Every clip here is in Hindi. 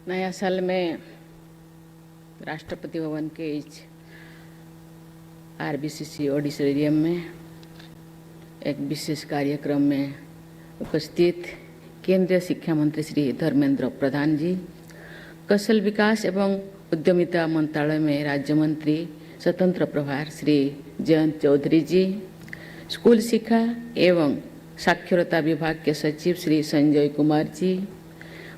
नया साल में राष्ट्रपति भवन के इस आरबीसीसी ऑडिटोरियम में एक विशेष कार्यक्रम में उपस्थित केंद्रीय शिक्षा मंत्री श्री धर्मेंद्र प्रधान जी, कौशल विकास एवं उद्यमिता मंत्रालय में राज्य मंत्री स्वतंत्र प्रभार श्री जयंत चौधरी जी, स्कूल शिक्षा एवं साक्षरता विभाग के सचिव श्री संजय कुमार जी,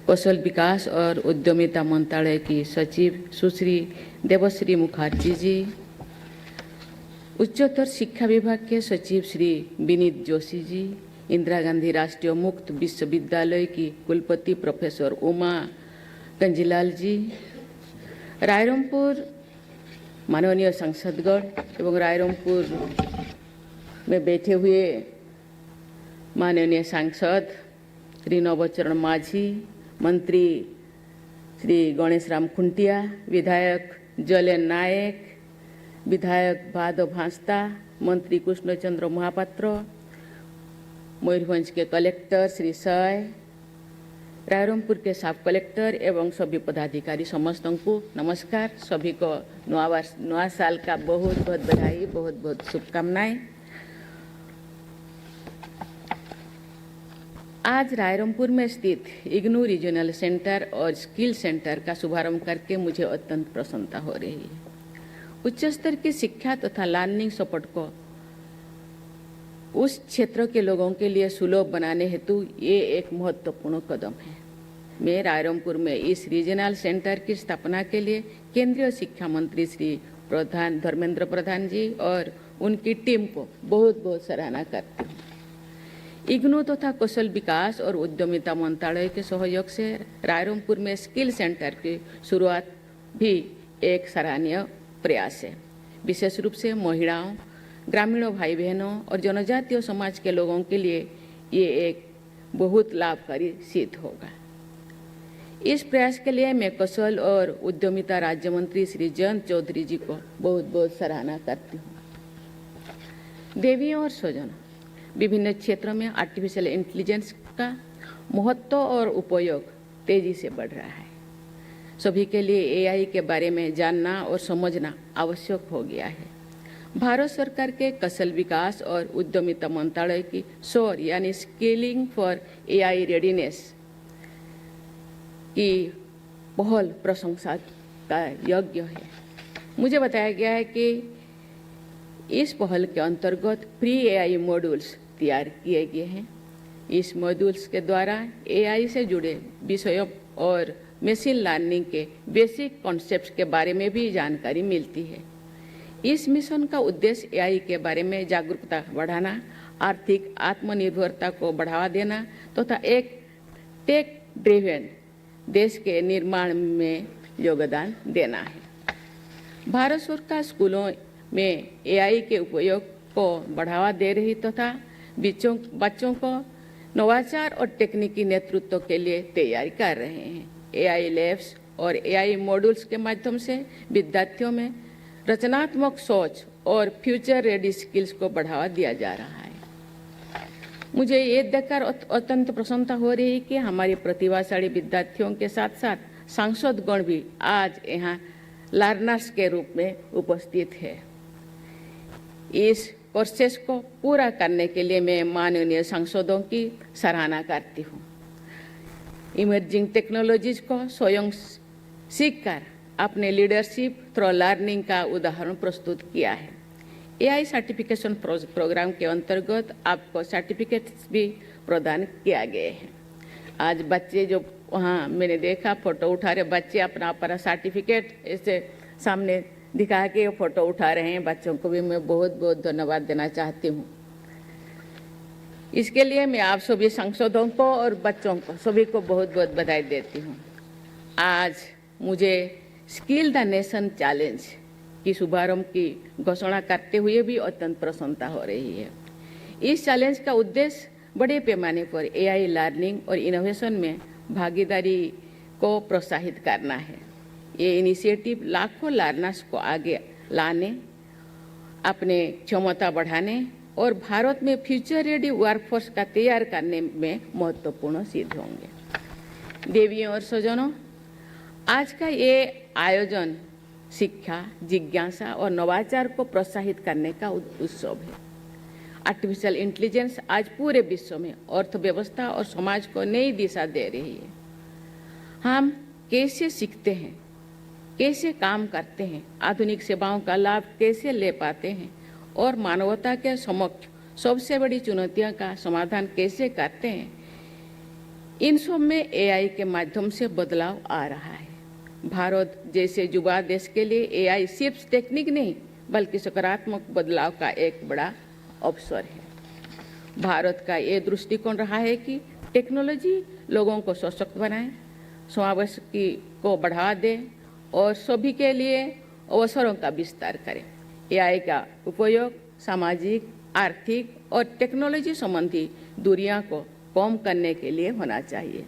कौशल विकास और उद्यमिता मंत्रालय की सचिव सुश्री देवश्री मुखर्जी जी, उच्चतर शिक्षा विभाग के सचिव श्री विनीत जोशी जी, इंदिरा गांधी राष्ट्रीय मुक्त विश्वविद्यालय की कुलपति प्रोफेसर उमा कंजीलाल जी, रायरंगपुर माननीय सांसदगण एवं रायरंगपुर में बैठे हुए माननीय सांसद श्री नवचरण माझी, मंत्री श्री गणेश राम खुंटिया, विधायक जलेन नायक, विधायक भादव भांसता, मंत्री कृष्णचंद्र महापात्र, मयूरभंज के कलेक्टर श्री सय, रायरंगपुर के सब कलेक्टर एवं सभी पदाधिकारी समस्त को नमस्कार। सभी को नया साल का बहुत बहुत बधाई, बहुत बहुत शुभकामनाएं। आज रायरंगपुर में स्थित इग्नू रीजनल सेंटर और स्किल सेंटर का शुभारंभ करके मुझे अत्यंत प्रसन्नता हो रही है। उच्च स्तर की शिक्षा तथा लर्निंग सपोर्ट को उस क्षेत्र के लोगों के लिए सुलभ बनाने हेतु ये एक महत्वपूर्ण कदम है। मैं रायरंगपुर में इस रीजनल सेंटर की स्थापना के लिए केंद्रीय शिक्षा मंत्री श्री धर्मेंद्र प्रधान जी और उनकी टीम को बहुत बहुत सराहना करती हूँ। इग्नू तथा कौशल विकास और उद्यमिता मंत्रालय के सहयोग से रायरंगपुर में स्किल सेंटर की शुरुआत भी एक सराहनीय प्रयास है। विशेष रूप से महिलाओं, ग्रामीणों भाई बहनों और जनजातीय समाज के लोगों के लिए ये एक बहुत लाभकारी सिद्ध होगा। इस प्रयास के लिए मैं कौशल और उद्यमिता राज्य मंत्री श्री जयंत चौधरी जी को बहुत बहुत सराहना करती हूँ। देवियों और स्वजनों, विभिन्न क्षेत्रों में आर्टिफिशियल इंटेलिजेंस का महत्व और उपयोग तेजी से बढ़ रहा है। सभी के लिए एआई के बारे में जानना और समझना आवश्यक हो गया है। भारत सरकार के कौशल विकास और उद्यमिता मंत्रालय की SOAR यानी स्किलिंग फॉर एआई रेडीनेस की पहल प्रशंसा का योग्य है। मुझे बताया गया है कि इस पहल के अंतर्गत प्री एआई मॉड्यूल्स तैयार किए गए हैं। इस मॉड्यूल्स के द्वारा एआई से जुड़े विषयों और मशीन लर्निंग के बेसिक कॉन्सेप्ट्स के बारे में भी जानकारी मिलती है। इस मिशन का उद्देश्य एआई के बारे में जागरूकता बढ़ाना, आर्थिक आत्मनिर्भरता को बढ़ावा देना तथा एक टेक ड्रिवन देश के निर्माण में योगदान देना है। भारत सरकार स्कूलों में एआई के उपयोग को बढ़ावा दे रही तथा बच्चों को नवाचार और तकनीकी नेतृत्व के लिए तैयारी कर रहे हैं। एआई लैब्स और एआई मॉड्यूल्स के माध्यम से विद्यार्थियों में रचनात्मक सोच और फ्यूचर रेडी स्किल्स को बढ़ावा दिया जा रहा है। मुझे ये देखकर अत्यंत प्रसन्नता हो रही है कि हमारे प्रतिभाशाली विद्यार्थियों के साथ साथ सांसदगण भी आज यहाँ लर्नर्स के रूप में उपस्थित है। इस प्रोसेस को पूरा करने के लिए मैं माननीय सांसदों की सराहना करती हूँ। इमर्जिंग टेक्नोलॉजीज को स्वयं सीखकर अपने लीडरशिप थ्रू लर्निंग का उदाहरण प्रस्तुत किया है। एआई सर्टिफिकेशन प्रोग्राम के अंतर्गत आपको सर्टिफिकेट्स भी प्रदान किया गए हैं। आज बच्चे जो वहाँ मैंने देखा फोटो उठा रहे बच्चे अपना सर्टिफिकेट ऐसे सामने दिखा के फोटो उठा रहे हैं। बच्चों को भी मैं बहुत बहुत धन्यवाद देना चाहती हूँ। इसके लिए मैं आप सभी सांसदों को और बच्चों को सभी को बहुत बहुत बधाई देती हूँ। आज मुझे स्किल द नेशन चैलेंज की शुभारंभ की घोषणा करते हुए भी अत्यंत प्रसन्नता हो रही है। इस चैलेंज का उद्देश्य बड़े पैमाने पर एआई लर्निंग और इनोवेशन में भागीदारी को प्रोत्साहित करना है। ये इनिशिएटिव लाखों लर्नर्स को आगे लाने, अपने क्षमता बढ़ाने और भारत में फ्यूचर रेडी वर्कफोर्स का तैयार करने में महत्वपूर्ण सिद्ध होंगे। देवियों और स्वजनों, आज का ये आयोजन शिक्षा, जिज्ञासा और नवाचार को प्रोत्साहित करने का उत्सव है। आर्टिफिशियल इंटेलिजेंस आज पूरे विश्व में अर्थव्यवस्था और समाज को नई दिशा दे रही है। हम कैसे सीखते हैं, कैसे काम करते हैं, आधुनिक सेवाओं का लाभ कैसे ले पाते हैं और मानवता के समक्ष सबसे बड़ी चुनौतियों का समाधान कैसे करते हैं, इन सब में एआई के माध्यम से बदलाव आ रहा है। भारत जैसे युवा देश के लिए एआई सिर्फ टेक्निक नहीं बल्कि सकारात्मक बदलाव का एक बड़ा अवसर है। भारत का ये दृष्टिकोण रहा है कि टेक्नोलॉजी लोगों को सशक्त बनाए, समावेश को बढ़ावा दे और सभी के लिए अवसरों का विस्तार करे। एआई का उपयोग सामाजिक, आर्थिक और टेक्नोलॉजी संबंधी दूरियां को कम करने के लिए होना चाहिए।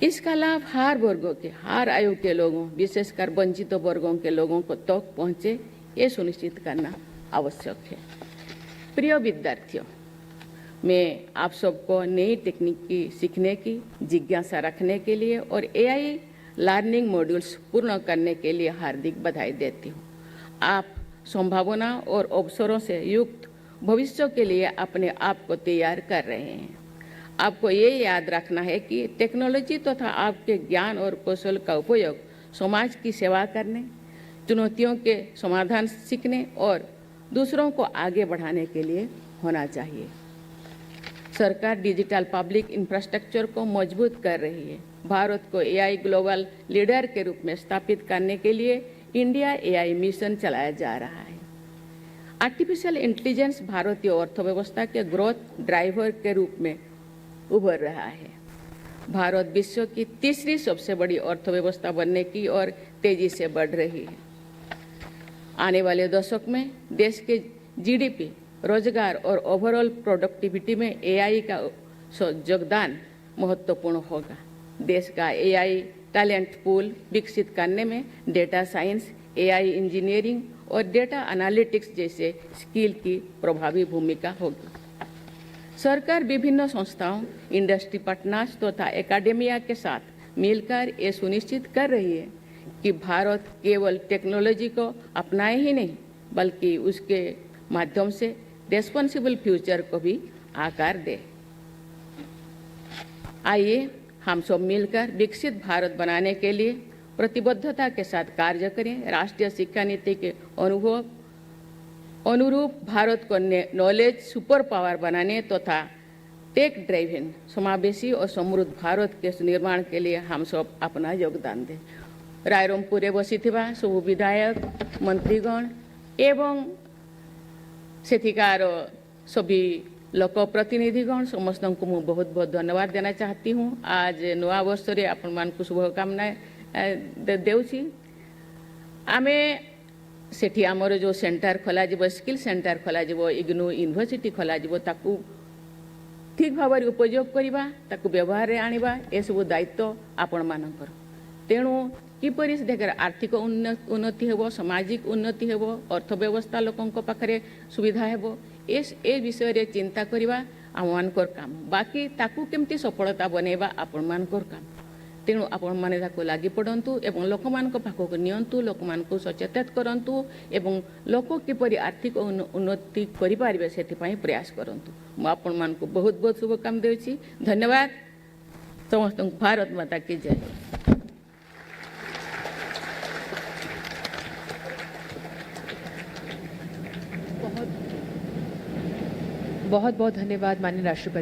इसका लाभ हर वर्गों के, हर आयु के लोगों, विशेषकर वंचित वर्गों के लोगों को तक पहुंचे, ये सुनिश्चित करना आवश्यक है। प्रिय विद्यार्थियों, मैं आप सबको नई तकनीक की सीखने की जिज्ञासा रखने के लिए और एआई लर्निंग मॉड्यूल्स पूर्ण करने के लिए हार्दिक बधाई देती हूँ। आप संभावना और अवसरों से युक्त भविष्य के लिए अपने आप को तैयार कर रहे हैं। आपको ये याद रखना है कि टेक्नोलॉजी तथा आपके ज्ञान और कौशल का उपयोग समाज की सेवा करने, चुनौतियों के समाधान सीखने और दूसरों को आगे बढ़ाने के लिए होना चाहिए। सरकार डिजिटल पब्लिक इंफ्रास्ट्रक्चर को मजबूत कर रही है। भारत को एआई ग्लोबल लीडर के रूप में स्थापित करने के लिए इंडिया एआई मिशन चलाया जा रहा है। आर्टिफिशियल इंटेलिजेंस भारतीय अर्थव्यवस्था के ग्रोथ ड्राइवर के रूप में उभर रहा है। भारत विश्व की तीसरी सबसे बड़ी अर्थव्यवस्था बनने की ओर तेजी से बढ़ रही है। आने वाले दशक में देश के जीडीपी, रोजगार और ओवरऑल प्रोडक्टिविटी में एआई का योगदान महत्वपूर्ण होगा। देश का एआई टैलेंट पूल विकसित करने में डेटा साइंस, एआई इंजीनियरिंग और डेटा एनालिटिक्स जैसे स्किल की प्रभावी भूमिका होगी। सरकार विभिन्न संस्थाओं, इंडस्ट्री पार्टनर्स तथा एकेडेमिया के साथ मिलकर ये सुनिश्चित कर रही है कि भारत केवल टेक्नोलॉजी को अपनाए ही नहीं बल्कि उसके माध्यम से रेस्पॉन्सिबल फ्यूचर को भी आकार दे। आइए हम सब मिलकर विकसित भारत बनाने के लिए प्रतिबद्धता के साथ कार्य करें। राष्ट्रीय शिक्षा नीति के अनुरूप भारत को नॉलेज सुपर पावर बनाने तथा टेक ड्राइवन समावेशी और समृद्ध भारत के निर्माण के लिए हम सब अपना योगदान दें। रायरंगपुर बसिथिबा सब विधायक, मंत्रीगण एवं सेठिकार सभी लोक प्रतिनिधिगण समस्त को मुझे बहुत बहुत धन्यवाद देना चाहती हूँ। आज नवा वर्ष रे आपण मानकु शुभकामना देउछि। आमे सेठी आमर जो सेंटर खोला जीवो, स्किल सेंटर खोला जीवो, इग्नू यूनिवर्सिटी खोला जीवो, ताकू ठीक भाव में उपयोग करवा, ताकू व्यवहार रे आनिबा, ए सब दायित्व आपण मानकर। तेणु किपरि देखर आर्थिक उन्नति हेबो, सामाजिक उन्नति हेबो, अर्थव्यवस्था लोकों पाखरे सुविधा हेबो, ए विषय रे चिंता करवा आम मानकर काम। बाकी ताकू केमती सफलता बनेबा आपण मानकर काम। तेणु आपण माने ताकू लागि पड़ंतु एवं लोक मानक पाखक नियंतु, लोक मानक सचेतन करंतु एवं लोक किपरि आर्थिक उन्नति करि पारिबे सेति पई प्रयास करंतु। मु आपण मानक बहुत बहुत शुभकामना देउछि। धन्यवाद। समस्त भारत माता की जय। बहुत बहुत धन्यवाद माननीय राष्ट्रपति।